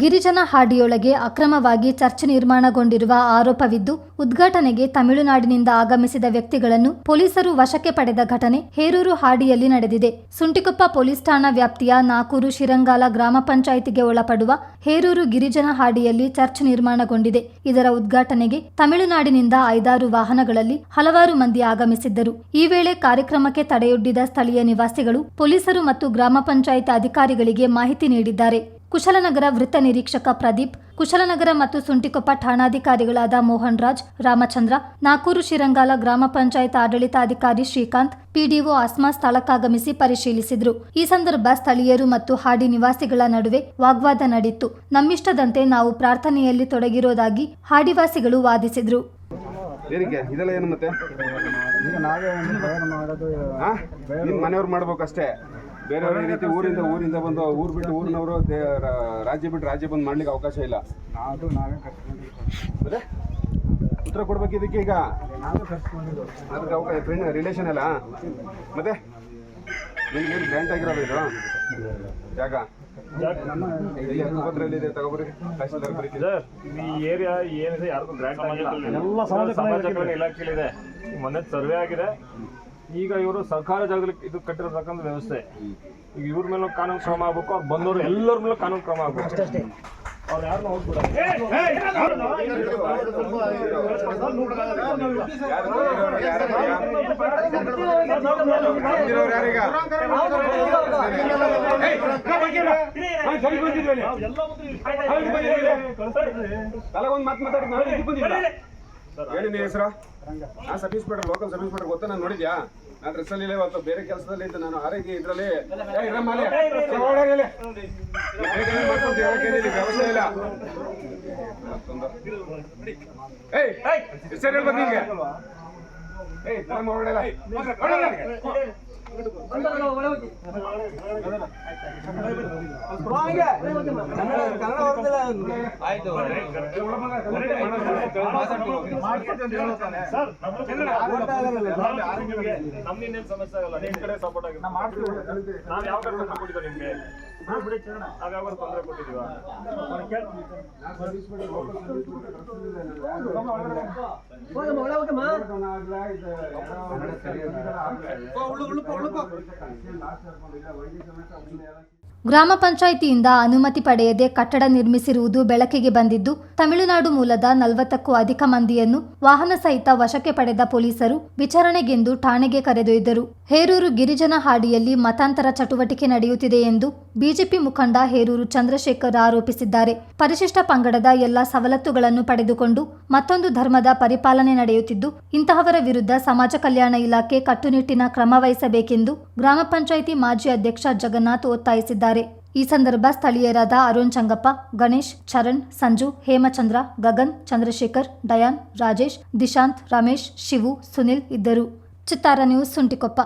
ಗಿರಿಜನ ಹಾಡಿಯೊಳಗೆ ಅಕ್ರಮವಾಗಿ ಚರ್ಚ್ ನಿರ್ಮಾಣಗೊಂಡಿರುವ ಆರೋಪವಿದ್ದು, ಉದ್ಘಾಟನೆಗೆ ತಮಿಳುನಾಡಿನಿಂದ ಆಗಮಿಸಿದ ವ್ಯಕ್ತಿಗಳನ್ನು ಪೊಲೀಸರು ವಶಕ್ಕೆ ಪಡೆದ ಘಟನೆ ಹೇರೂರು ಹಾಡಿಯಲ್ಲಿ ನಡೆದಿದೆ. ಸುಂಟಿಕೊಪ್ಪ ಪೊಲೀಸ್ ಠಾಣಾ ವ್ಯಾಪ್ತಿಯ ನಾಕೂರು ಶಿರಂಗಾಲ ಗ್ರಾಮ ಪಂಚಾಯಿತಿಗೆ ಒಳಪಡುವ ಹೇರೂರು ಗಿರಿಜನ ಹಾಡಿಯಲ್ಲಿ ಚರ್ಚ್ ನಿರ್ಮಾಣಗೊಂಡಿದೆ. ಇದರ ಉದ್ಘಾಟನೆಗೆ ತಮಿಳುನಾಡಿನಿಂದ 5-6 ವಾಹನಗಳಲ್ಲಿ ಹಲವಾರು ಮಂದಿ ಆಗಮಿಸಿದ್ದರು. ಈ ವೇಳೆ ಕಾರ್ಯಕ್ರಮಕ್ಕೆ ತಡೆಯೊಡ್ಡಿದ ಸ್ಥಳೀಯ ನಿವಾಸಿಗಳು ಪೊಲೀಸರು ಮತ್ತು ಗ್ರಾಮ ಪಂಚಾಯಿತಿ ಅಧಿಕಾರಿಗಳಿಗೆ ಮಾಹಿತಿ ನೀಡಿದ್ದಾರೆ. ಕುಶಲನಗರ ವೃತ್ತ ನಿರೀಕ್ಷಕ ಪ್ರದೀಪ್, ಕುಶಲನಗರ ಮತ್ತು ಸುಂಟಿಕೊಪ್ಪ ಠಾಣಾಧಿಕಾರಿಗಳಾದ ಮೋಹನ್ ರಾಜ್, ರಾಮಚಂದ್ರ, ನಾಕೂರು ಶಿರಂಗಾಲ ಗ್ರಾಮ ಪಂಚಾಯತ್ ಆಡಳಿತಾಧಿಕಾರಿ ಶ್ರೀಕಾಂತ್, ಪಿಡಿಒ ಆಸ್ಮಾ ಸ್ಥಳಕ್ಕಾಗಮಿಸಿ ಪರಿಶೀಲಿಸಿದ್ರು. ಈ ಸಂದರ್ಭ ಸ್ಥಳೀಯರು ಮತ್ತು ಹಾಡಿ ನಿವಾಸಿಗಳ ನಡುವೆ ವಾಗ್ವಾದ ನಡೆಯಿತು. ನಮ್ಮಿಷ್ಟದಂತೆ ನಾವು ಪ್ರಾರ್ಥನೆಯಲ್ಲಿ ತೊಡಗಿರೋದಾಗಿ ಹಾಡಿವಾಸಿಗಳು ವಾದಿಸಿದ್ರು. ಇದೆಲ್ಲ ಏನು ಮತ್ತೆ ಮನೆಯವ್ರು ಮಾಡ್ಬೇಕಷ್ಟೇ, ಬೇರೆಯವ್ರ ಈ ರೀತಿ ಊರಿಂದ ಬಂದು ಊರು ಬಿಟ್ಟು ಊರಿನವರು ರಾಜ್ಯ ಬಿಟ್ಟು ರಾಜ್ಯ ಬಂದು ಮಾಡ್ಲಿಕ್ಕೆ ಅವಕಾಶ ಇಲ್ಲ. ಉತ್ತರ ಕೊಡ್ಬೇಕು ಇದಕ್ಕೆ. ಈಗ ಅದಕ್ಕೆ ಫ್ರೆಂಡ್ ರಿಲೇಷನ್ ಅಲ್ಲ, ಮತ್ತೆ ನಿಮ್ಗೆ ಏನು ಗ್ರ್ಯಾಂಟ್ ಆಗಿರೋದು ಇದು ಜಾಗ ಇದೆ ತಗೋಬರಿ. ಈ ಏರಿಯಾ ಏನಿದೆ ಯಾರಿಗೂ ಗ್ರ್ಯಾಂಟ್ ಆಗಿಲ್ಲ, ಸಮಾಜ ಕಲ್ಯಾಣ ಇಲಾಖೆಯಲ್ಲಿದೆ. ಮೊನ್ನೆ ಸರ್ವೆ ಆಗಿದೆ. ಈಗ ಇವರು ಸರ್ಕಾರ ಜಾಗದಲ್ಲಿ ಇದು ಕಟ್ಟಿರತಕ್ಕಂಥ ವ್ಯವಸ್ಥೆ. ಈಗ ಇವ್ರ ಮೇಲೆ ಕಾನೂನು ಕ್ರಮ ಆಗ್ಬೇಕು, ಅವ್ರು ಬಂದವರು ಎಲ್ಲರ ಮೇಲೆ ಕಾನೂನು ಕ್ರಮ ಆಗ್ಬೇಕು. ಅವ್ರು ಯಾರನ್ನ ಹೋಗ್ಬಿಡ ಹೇಳಿ ನಿಮ್ಮ ಹೆಸರು? Sub inspector, local sub inspector ಗೊತ್ತಾ? ನಾನು ನೋಡಿದ್ಯಾ? ನಾನು ಡ್ರೆಸ್ಸಲ್ಲಿ ಇವತ್ತು ಬೇರೆ ಕೆಲಸದಲ್ಲಿ ಇದ್ದು ನಾನು ಆರೋಗ್ಯ ಇದರಲ್ಲಿ ವ್ಯವಸ್ಥೆ ಇಲ್ಲ. ಹೆಸರು ಹೇಳ್ಬೇಕು ನಿಂಗೆ. ನಮ್ಮಿಂದ ಸಮಸ್ಯೆ ಆಗಲ್ಲ, ನಿಮ್ ಕಡೆ ಸಪೋರ್ಟ್ ಆಗಿದೆ. ನಾವ್ ಯಾವ ಕಡೆ ಕೊಟ್ಟಿದ್ವಿ ನಿಮ್ಗೆ? ನಾವ್ ಯಾವ ತೊಂದರೆ ಕೊಟ್ಟಿದೀವ? ಗ್ರಾಮ ಪಂಚಾಯಿತಿಯಿಂದ ಅನುಮತಿ ಪಡೆಯದೆ ಕಟ್ಟಡ ನಿರ್ಮಿಸಿರುವುದು ಬೆಳಕಿಗೆ ಬಂದಿದ್ದು, ತಮಿಳುನಾಡು ಮೂಲದ 40ಕ್ಕೂ ಅಧಿಕ ಮಂದಿಯನ್ನು ವಾಹನ ಸಹಿತ ವಶಕ್ಕೆ ಪಡೆದ ಪೊಲೀಸರು ವಿಚಾರಣೆಗೆಂದು ಠಾಣೆಗೆ ಕರೆದೊಯ್ದರು. ಹೇರೂರು ಗಿರಿಜನ ಹಾಡಿಯಲ್ಲಿ ಮತಾಂತರ ಚಟುವಟಿಕೆ ನಡೆಯುತ್ತಿದೆ ಎಂದು ಬಿಜೆಪಿ ಮುಖಂಡ ಹೇರೂರು ಚಂದ್ರಶೇಖರ್ ಆರೋಪಿಸಿದ್ದಾರೆ. ಪರಿಶಿಷ್ಟ ಪಂಗಡದ ಎಲ್ಲ ಸವಲತ್ತುಗಳನ್ನು ಪಡೆದುಕೊಂಡು ಮತ್ತೊಂದು ಧರ್ಮದ ಪರಿಪಾಲನೆ ನಡೆಯುತ್ತಿದ್ದು, ಇಂತಹವರ ವಿರುದ್ಧ ಸಮಾಜ ಕಲ್ಯಾಣ ಇಲಾಖೆ ಕಟ್ಟುನಿಟ್ಟಿನ ಕ್ರಮ ವಹಿಸಬೇಕೆಂದು ಗ್ರಾಮ ಪಂಚಾಯಿತಿ ಮಾಜಿ ಅಧ್ಯಕ್ಷ ಜಗನ್ನಾಥ್ ಒತ್ತಾಯಿಸಿದ್ದಾರೆ. ಈ ಸಂದರ್ಭ ಸ್ಥಳೀಯರಾದ ಅರುಣ್ ಚಂಗಪ್ಪ, ಗಣೇಶ್, ಚರಣ್, ಸಂಜು, ಹೇಮಚಂದ್ರ, ಗಗನ್, ಚಂದ್ರಶೇಖರ್, ಡಯಾನ್, ರಾಜೇಶ್, ದಿಶಾಂತ್, ರಮೇಶ್, ಶಿವು, ಸುನಿಲ್ ಇದ್ದರು. ಚಿತ್ತಾರ ನ್ಯೂಸ್, ಸುಂಟಿಕೊಪ್ಪ.